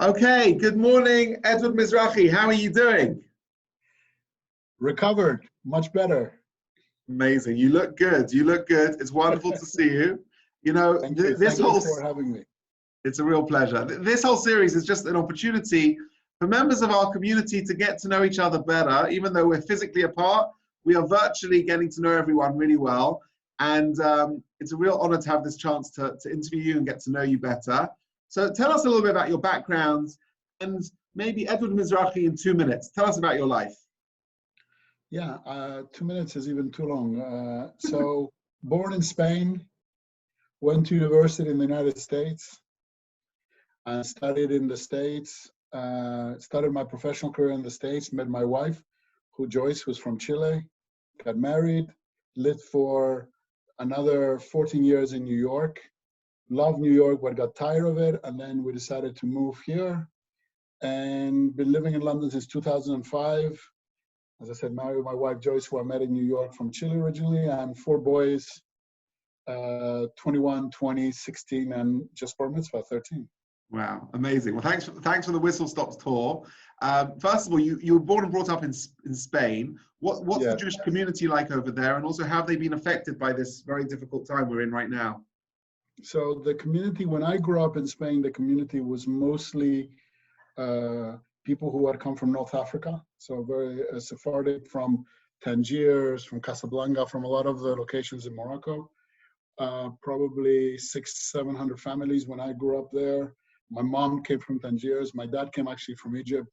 Okay, good morning, Edward Misrahi. How are you doing? Recovered, much better. Amazing. You look good. You look good. It's wonderful to see you. You know, Thank you. this Thank whole you for having me. it's a real pleasure. This whole series is just an opportunity for members of our community to get to know each other better. Even though we're physically apart, we are virtually getting to know everyone really well. And it's a real honor to have this chance to interview you and get to know you better. So tell us a little bit about your background and maybe Edward Misrahi in 2 minutes. Tell us about your life. Yeah, 2 minutes is even too long. So born in Spain, went to university in the United States, and studied in the States, started my professional career in the States, met my wife, who Joyce was from Chile, got married, lived for another 14 years in New York, loved New York, but got tired of it, and then we decided to move here, and been living in London since 2005. As I said, married my wife Joyce, who I met in New York from Chile originally, and 4 boys, 21, 20, 16, and just bar mitzvah, 13. Wow, amazing. Well, thanks for the whistle stops tour. First of all, you were born and brought up in Spain. What's the Jewish community like over there, and also how have they been affected by this very difficult time we're in right now? So the community, when I grew up in Spain, the community was mostly people who had come from North Africa. So very Sephardic from Tangiers, from Casablanca, from a lot of the locations in Morocco. Probably 600-700 families when I grew up there. My mom came from Tangiers. My dad came actually from Egypt.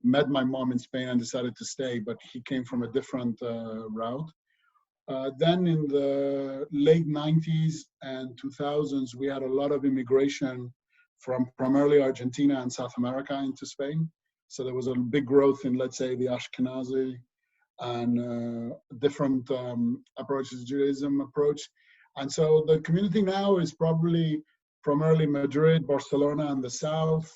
Met my mom in Spain and decided to stay, but he came from a different route. Then in the late 90s and 2000s, we had a lot of immigration from primarily Argentina and South America into Spain. So there was a big growth in, let's say, the Ashkenazi and different approaches, Judaism approach. And so the community now is probably primarily Madrid, Barcelona, and the South.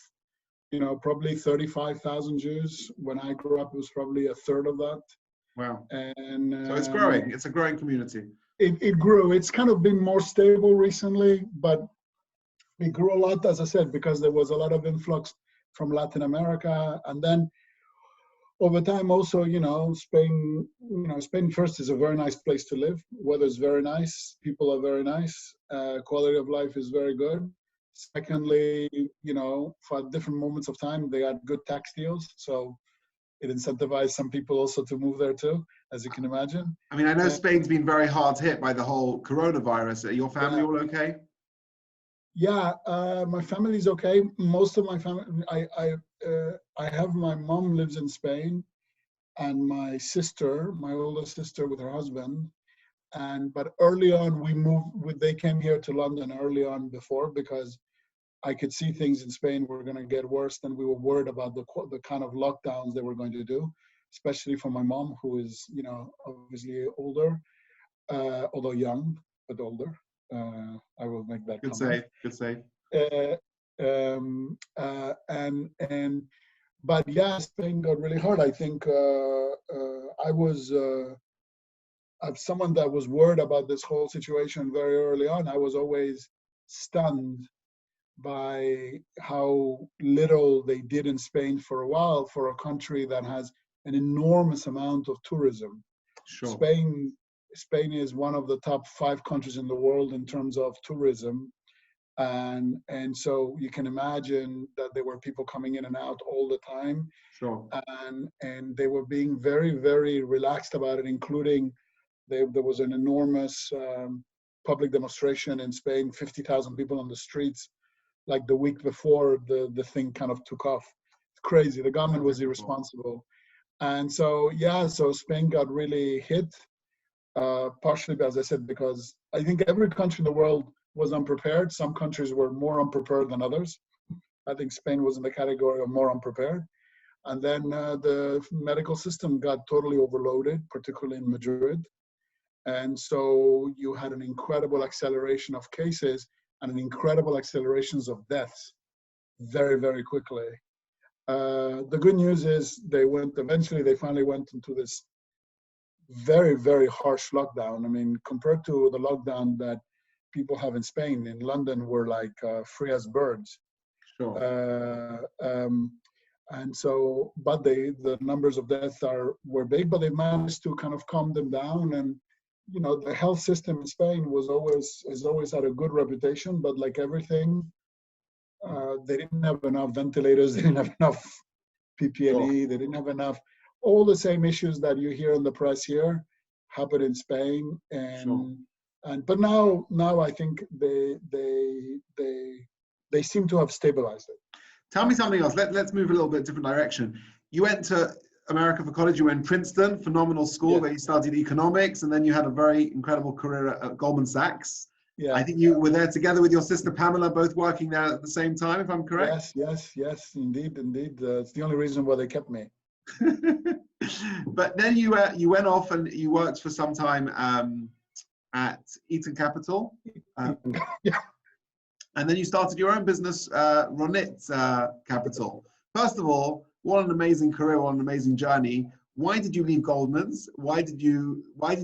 You know, probably 35,000 Jews. When I grew up, it was probably a third of that. Wow. And so it's growing. It's a growing community. It grew. It's kind of been more stable recently, but it grew a lot, as I said, because there was a lot of influx from Latin America. And then over time also, Spain first is a very nice place to live. Weather is very nice. People are very nice. Quality of life is very good. Secondly, for different moments of time, they had good tax deals. So it incentivized some people also to move there too, as you can imagine. I mean, I know Spain's been very hard hit by the whole coronavirus. Are your family all okay? Yeah, my family's okay. Most of my family, I have my mom lives in Spain, and my sister, my older sister with her husband. But early on, they came here to London early on before, because I could see things in Spain were going to get worse, and we were worried about the kind of lockdowns they were going to do, especially for my mom, who is, obviously older, although young, but older. I will make that comment. Good save. But yeah, Spain got really hard. I think I was someone that was worried about this whole situation very early on. I was always stunned by how little they did in Spain for a while, for a country that has an enormous amount of tourism. Sure. Spain is one of the top 5 countries in the world in terms of tourism. And so you can imagine that there were people coming in and out all the time. Sure. And they were being very, very relaxed about it, including there was an enormous public demonstration in Spain, 50,000 people on the streets, like the week before the thing kind of took off. It's crazy. The government was irresponsible. And so, so Spain got really hit, partially, as I said, because I think every country in the world was unprepared. Some countries were more unprepared than others. I think Spain was in the category of more unprepared. And then the medical system got totally overloaded, particularly in Madrid. And so you had an incredible acceleration of cases and an incredible accelerations of deaths very, very quickly. The good news is they finally went into this very, very harsh lockdown. I mean, compared to the lockdown that people have in Spain, in London, we're like free as birds. Sure. And so, but the numbers of deaths were big, but they managed to kind of calm them down. And the health system in Spain has always had a good reputation, but like everything, they didn't have enough ventilators, they didn't have enough PPE, they didn't have enough. All the same issues that you hear in the press here happen in Spain, but now I think they seem to have stabilized it. Tell me something else. Let's move a little bit different direction. You went to America for college. You were in Princeton, phenomenal school, where you studied economics, and then you had a very incredible career at Goldman Sachs. Yeah. I think you were there together with your sister Pamela, both working there at the same time, if I'm correct. Yes, indeed. It's the only reason why they kept me. But then you went off and you worked for some time at Eton Capital. Yeah. And then you started your own business, Ronit Capital. First of all, what an amazing career, what an amazing journey. Why did you leave Goldman's? Why did you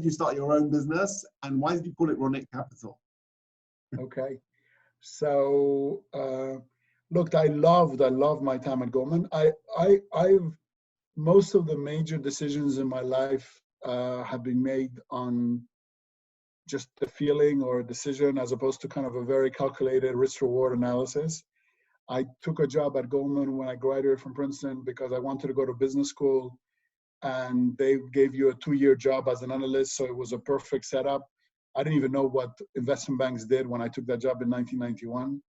start your own business? And why did you call it Ronit Capital? Okay. So, look, I loved my time at Goldman. I've most of the major decisions in my life have been made on just the feeling or a decision, as opposed to kind of a very calculated risk-reward analysis. I took a job at Goldman when I graduated from Princeton because I wanted to go to business school, and they gave you a 2-year job as an analyst, so it was a perfect setup. I didn't even know what investment banks did when I took that job in 1991.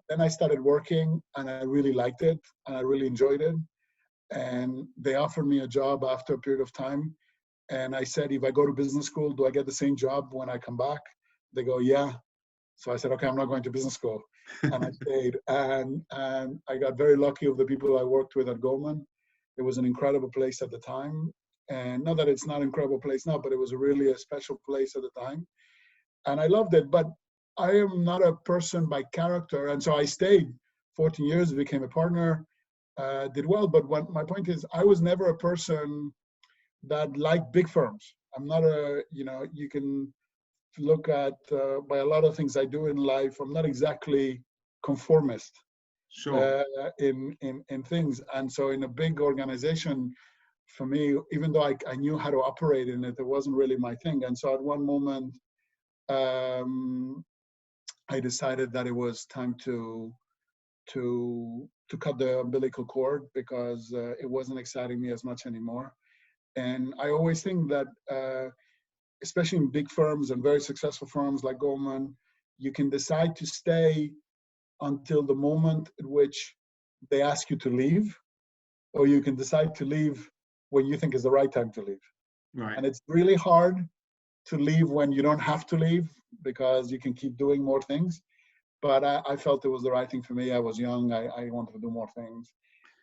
Then I started working, and I really liked it, and I really enjoyed it. And they offered me a job after a period of time. And I said, if I go to business school, do I get the same job when I come back? They go, yeah. So I said, okay, I'm not going to business school. And I stayed. And I got very lucky of the people I worked with at Goldman. It was an incredible place at the time. And not that it's not an incredible place now, but it was really a special place at the time. And I loved it. But I am not a person by character. And so I stayed 14 years, became a partner, did well. But my point is, I was never a person that like big firms. I'm not you can look at by a lot of things I do in life, I'm not exactly conformist in things. And so in a big organization, for me, even though I knew how to operate in it, it wasn't really my thing. And so at one moment, I decided that it was time to cut the umbilical cord, because it wasn't exciting me as much anymore. And I always think that, especially in big firms and very successful firms like Goldman, you can decide to stay until the moment at which they ask you to leave, or you can decide to leave when you think is the right time to leave. Right. And it's really hard to leave when you don't have to leave, because you can keep doing more things. But I felt it was the right thing for me. I was young. I wanted to do more things.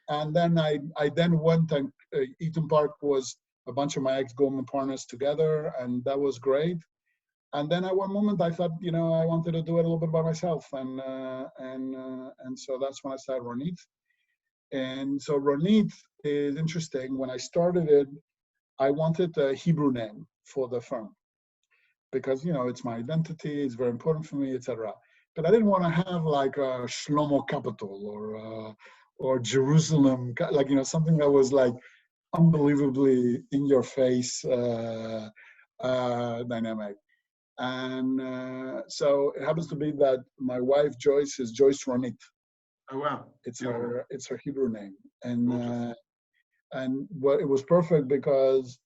And then I then went, and Eton Park was a bunch of my ex-Goldman partners together, and that was great. And then at one moment I thought, I wanted to do it a little bit by myself, and so that's when I started Ronit. And so Ronit is interesting. When I started it, I wanted a Hebrew name for the firm, because it's my identity, it's very important for me, etc. But I didn't want to have like a Shlomo Capital or Jerusalem, like something that was like unbelievably in your face dynamic. And so it happens to be that my wife Joyce is Joyce Ronit. Oh wow! It's her Hebrew name, and it was perfect because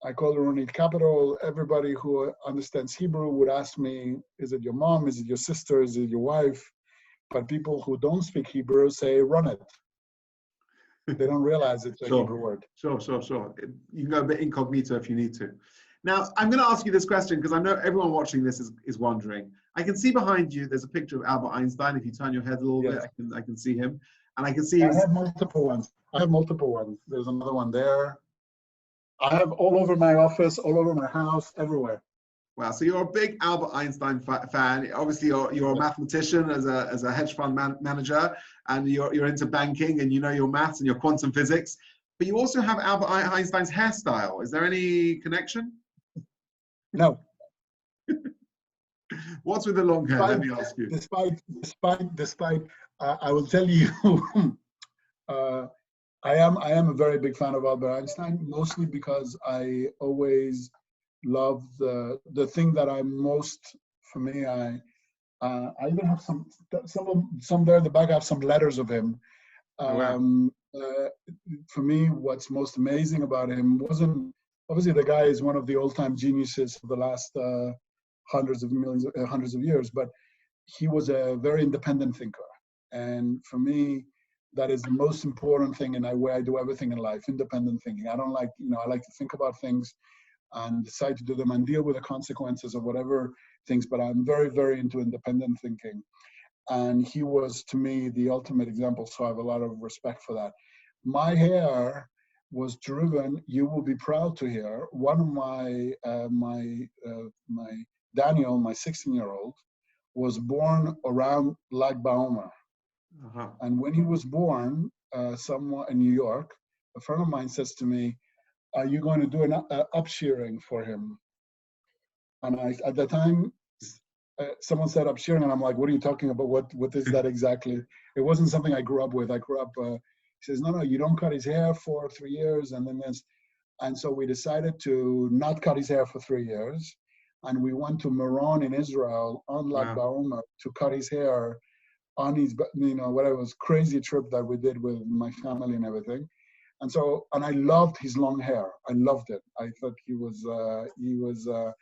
I called it Ronit Capital. Everybody who understands Hebrew would ask me, "Is it your mom? Is it your sister? Is it your wife?" But people who don't speak Hebrew say Ronit. They don't realize it's a Hebrew word. Sure. You can go a bit incognito if you need to. Now, I'm going to ask you this question because I know everyone watching this is wondering. I can see behind you, there's a picture of Albert Einstein. If you turn your head a little bit, I can see him. And I can see... I have multiple ones. There's another one there. I have all over my office, all over my house, everywhere. Wow, so you're a big Albert Einstein fan. Obviously, you're a mathematician as a hedge fund manager, and you're into banking, and your maths and your quantum physics. But you also have Albert Einstein's hairstyle. Is there any connection? No. What's with the long hair? Let me ask you. Despite I will tell you, I am a very big fan of Albert Einstein, mostly because I always loved the thing that I'm most, for me, I even have some there in the back. I have some letters of him. Wow. For me, what's most amazing about him wasn't, obviously the guy is one of the all-time geniuses of the last hundreds of years, but he was a very independent thinker. And for me, that is the most important thing in the way I do everything in life, independent thinking. I don't like, I like to think about things and decide to do them and deal with the consequences of whatever things, but I'm very, very into independent thinking. And he was, to me, the ultimate example, so I have a lot of respect for that. My hair was driven, you will be proud to hear, one of my Daniel, my 16-year-old, was born around Lag BaOmer. Uh-huh. And when he was born, somewhere in New York, a friend of mine says to me, "Are you going to do an upshearing for him?" And at the time, someone said upshearing, and I'm like, "What are you talking about? What is that exactly?" It wasn't something I grew up with. He says, "No, you don't cut his hair for 3 years, and then there's," and so we decided to not cut his hair for 3 years, and we went to Meron in Israel on Lag BaOmer to cut his hair on his, whatever, was crazy trip that we did with my family and everything. And so, and I loved his long hair. I loved it. I thought he was a little,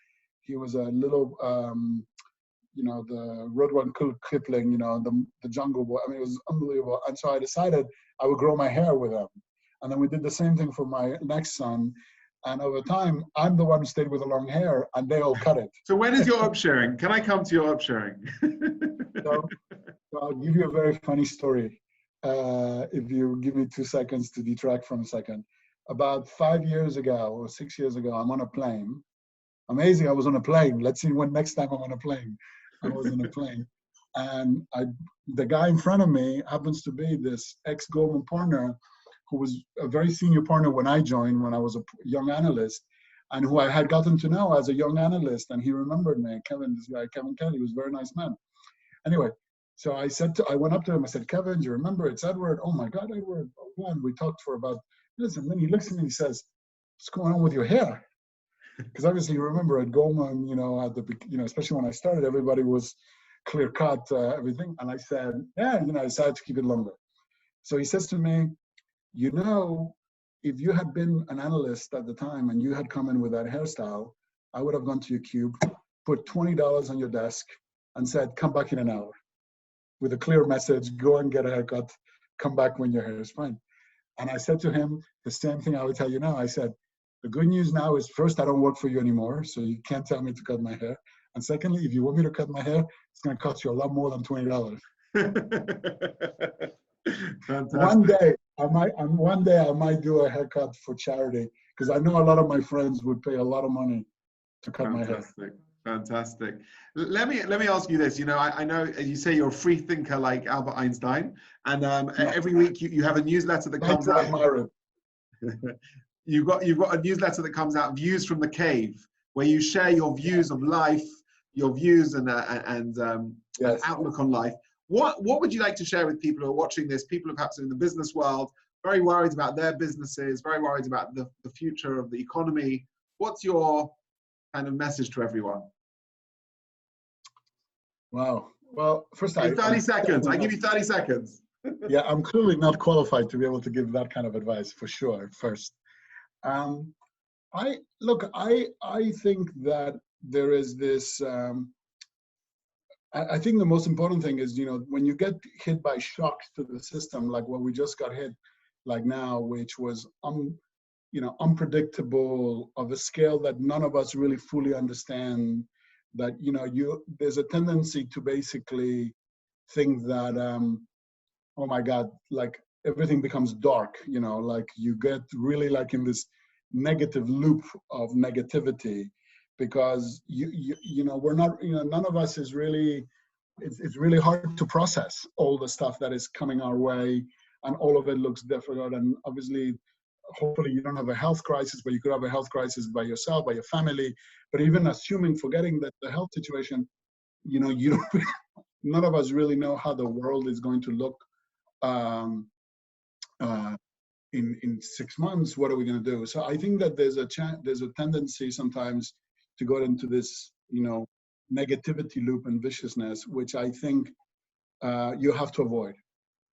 the Rudyard Kipling, the Jungle Boy. I mean, it was unbelievable. And so I decided I would grow my hair with him. And then we did the same thing for my next son. And over time, I'm the one who stayed with the long hair, and they all cut it. So when is your upsharing? Can I come to your upsharing? So I'll give you a very funny story. If you give me 2 seconds to detract from a second. About 5 years ago or 6 years ago, I'm on a plane. Amazing, I was on a plane. Let's see when next time I'm on a plane. I was on a plane. And the guy in front of me happens to be this ex-Goldman partner who was a very senior partner when I joined, when I was a young analyst, and who I had gotten to know as a young analyst. And he remembered me, Kevin, this guy, Kevin Kelly, was a very nice man. Anyway, so I went up to him, I said, "Kevin, do you remember? It's Edward." "Oh my God, Edward." And we talked for about minutes, and then he looks at me and he says, "What's going on with your hair?" Because obviously, you remember at Goldman, at the, especially when I started, everybody was clear cut, everything. And I said, "Yeah, I decided to keep it longer." So he says to me, "If you had been an analyst at the time and you had come in with that hairstyle, I would have gone to your cube, put $20 on your desk, and said, 'Come back in an hour,' with a clear message, go and get a haircut, come back when your hair is fine." And I said to him the same thing I would tell you now. I said, "The good news now is, first, I don't work for you anymore, so you can't tell me to cut my hair. And secondly, if you want me to cut my hair, it's going to cost you a lot more than $20. Fantastic. One day I might do a haircut for charity, because I know a lot of my friends would pay a lot of money to cut my hair. Fantastic. Let me ask you this. I know you say you're a free thinker like Albert Einstein, and every week you have a newsletter that comes out. You've got a newsletter that comes out, Views from the Cave, where you share your views of life, your views and outlook on life. What would you like to share with people who are watching this? People who perhaps are in the business world, very worried about their businesses, very worried about the future of the economy. What's your kind of message to everyone? Wow. Well, first, 30 seconds. I give you 30 seconds. Yeah, I'm clearly not qualified to be able to give that kind of advice, for sure. First, I think that there is this. I think the most important thing is, when you get hit by shocks to the system, like what we just got hit, like now, which was unpredictable, of a scale that none of us really fully understand. That there's a tendency to basically think that oh my God, like everything becomes dark, like you get really like in this negative loop of negativity, because we're not, none of us is really, it's really hard to process all the stuff that is coming our way, and all of it looks difficult. And obviously, hopefully you don't have a health crisis, but you could have a health crisis by yourself, by your family. But even forgetting that the health situation, you don't none of us really know how the world is going to look in 6 months. What are we going to do? So I think that there's a tendency sometimes to go into this, negativity loop and viciousness, which I think you have to avoid.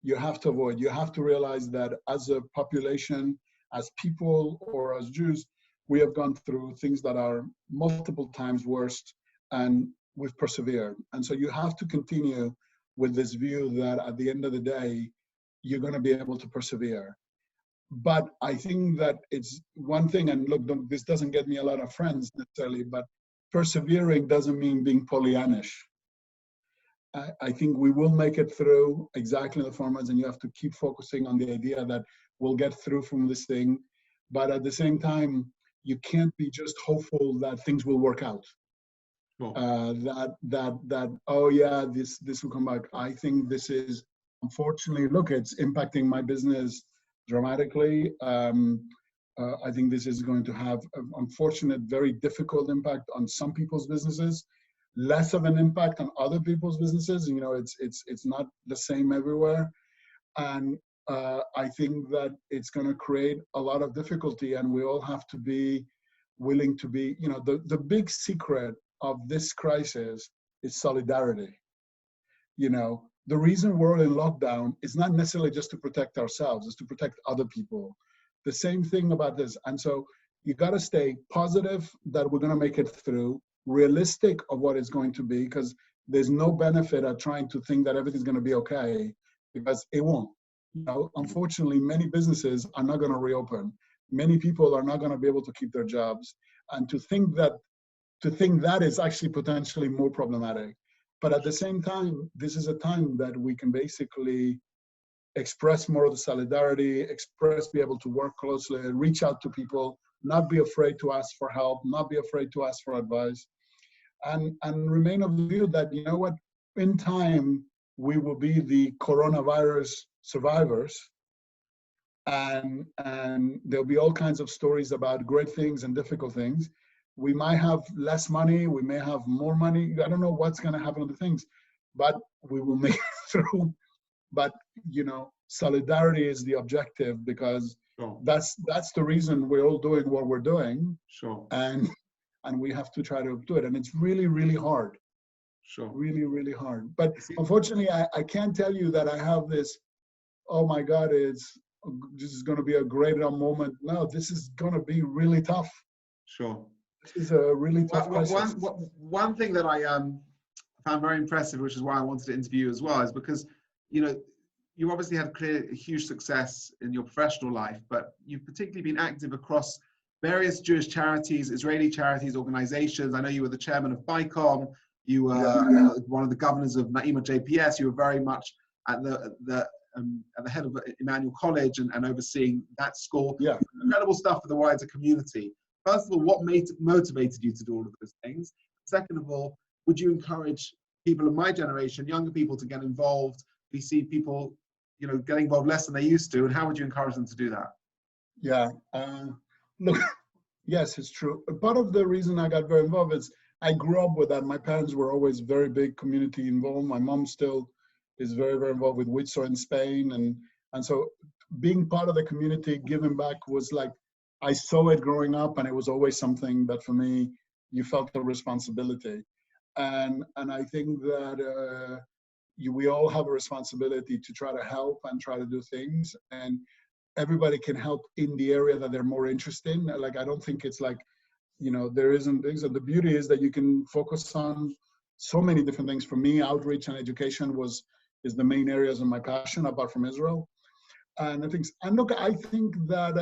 You have to realize that as a population, as people, or as Jews, we have gone through things that are multiple times worse, and we've persevered. And so you have to continue with this view that at the end of the day, you're going to be able to persevere. But I think that it's one thing, and look, this doesn't get me a lot of friends necessarily, but persevering doesn't mean being Pollyannish. I think we will make it through exactly the formats, and you have to keep focusing on the idea that we'll get through from this thing. But at the same time, you can't be just hopeful that things will work out. Cool. Oh yeah, this will come back. I think this is, unfortunately, look, it's impacting my business dramatically. I think this is going to have an unfortunate, very difficult impact on some people's businesses, less of an impact on other people's businesses. It's not the same everywhere. And I think that it's going to create a lot of difficulty, and we all have to be willing to be, the big secret of this crisis is solidarity. The reason we're in lockdown is not necessarily just to protect ourselves, it's to protect other people. The same thing about this. And so you got to stay positive that we're going to make it through, realistic of what it's going to be, because there's no benefit at trying to think that everything's going to be okay, because it won't. Unfortunately, many businesses are not going to reopen. Many people are not going to be able to keep their jobs. And to think that is actually potentially more problematic. But at the same time, this is a time that we can basically express more of the solidarity, be able to work closely, reach out to people, not be afraid to ask for help, not be afraid to ask for advice, and remain of the view that, in time, we will be the coronavirus survivors, and there'll be all kinds of stories about great things and difficult things. We might have less money, we may have more money. I don't know what's going to happen to things, but we will make it through. But, solidarity is the objective, because sure. that's the reason we're all doing what we're doing. Sure. And we have to try to do it. And it's really, really hard. Sure. Really, really hard. But unfortunately, I can't tell you that I have this, oh my God, this is going to be a great moment. No, this is going to be really tough. Sure. This is a really tough crisis. One thing that I found very impressive, which is why I wanted to interview you as well, is because, you obviously had huge success in your professional life, but you've particularly been active across various Jewish charities, Israeli charities, organizations. I know you were the chairman of Bicom. You were one of the governors of Naima JPS. You were very much at the head of Immanuel College and overseeing that school. Yeah. Incredible stuff for the wider community. First of all, what motivated you to do all of those things? Second of all, would you encourage people of my generation, younger people, to get involved? We see people, getting involved less than they used to, and how would you encourage them to do that? Yeah, look, yes, it's true. Part of the reason I got very involved is I grew up with that. My parents were always very big community involved. My mom still is very, very involved with Whitso in Spain. And so being part of the community, giving back was like, I saw it growing up, and it was always something that for me, you felt a responsibility. And I think that we all have a responsibility to try to help and try to do things, and everybody can help in the area that they're more interested in. Like, I don't think it's like, there isn't things. And the beauty is that you can focus on so many different things. For me, outreach and education is the main areas of my passion, apart from Israel. And look, I think that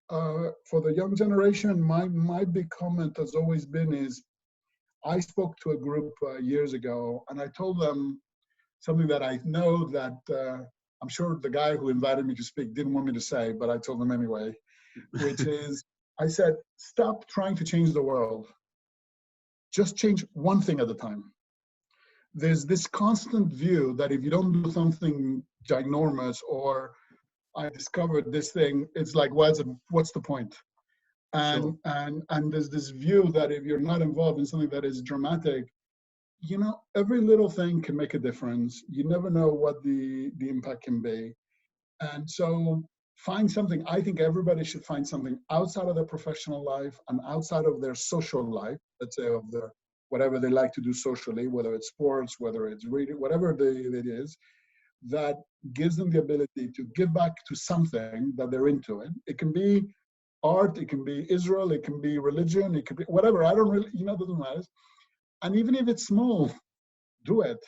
for the young generation, my big comment has always been is, I spoke to a group years ago, and I told them something that I know that I'm sure the guy who invited me to speak didn't want me to say, but I told them anyway, which is, I said, stop trying to change the world. Just change one thing at a time. There's this constant view that if you don't do something ginormous, or I discovered this thing, it's like, what's the point? And Sure. and there's this view that if you're not involved in something that is dramatic, you know, every little thing can make a difference. You never know what the impact can be. And so find something. I think everybody should find something outside of their professional life and outside of their social life, let's say of their whatever they like to do socially, whether it's sports, whether it's reading, whatever it is, that gives them the ability to give back to something that they're into. It can be art, it can be Israel, it can be religion, it can be whatever. I don't really, you know, it doesn't matter. And even if it's small, do it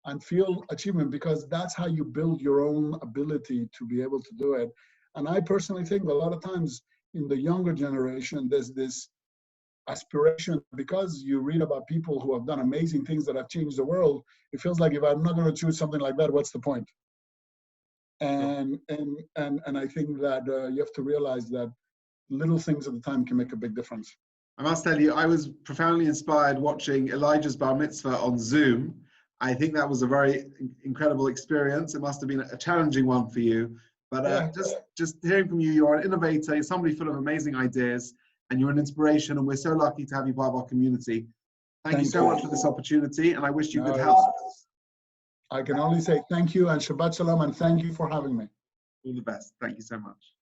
and feel achievement, because that's how you build your own ability to be able to do it. And I personally think a lot of times in the younger generation, there's this aspiration, because you read about people who have done amazing things that have changed the world. It feels like, if I'm not going to choose something like that, what's the point? And I think that you have to realize that little things at the time can make a big difference. I must tell you, I was profoundly inspired watching Elijah's bar mitzvah on Zoom. I think that was a very incredible experience. It must have been a challenging one for you. But just hearing from you, you're an innovator, you're somebody full of amazing ideas, and you're an inspiration, and we're so lucky to have you part of our community. Thank you so much for this opportunity, and I wish you good health. I can only say thank you and Shabbat Shalom, and thank you for having me. All the best. Thank you so much.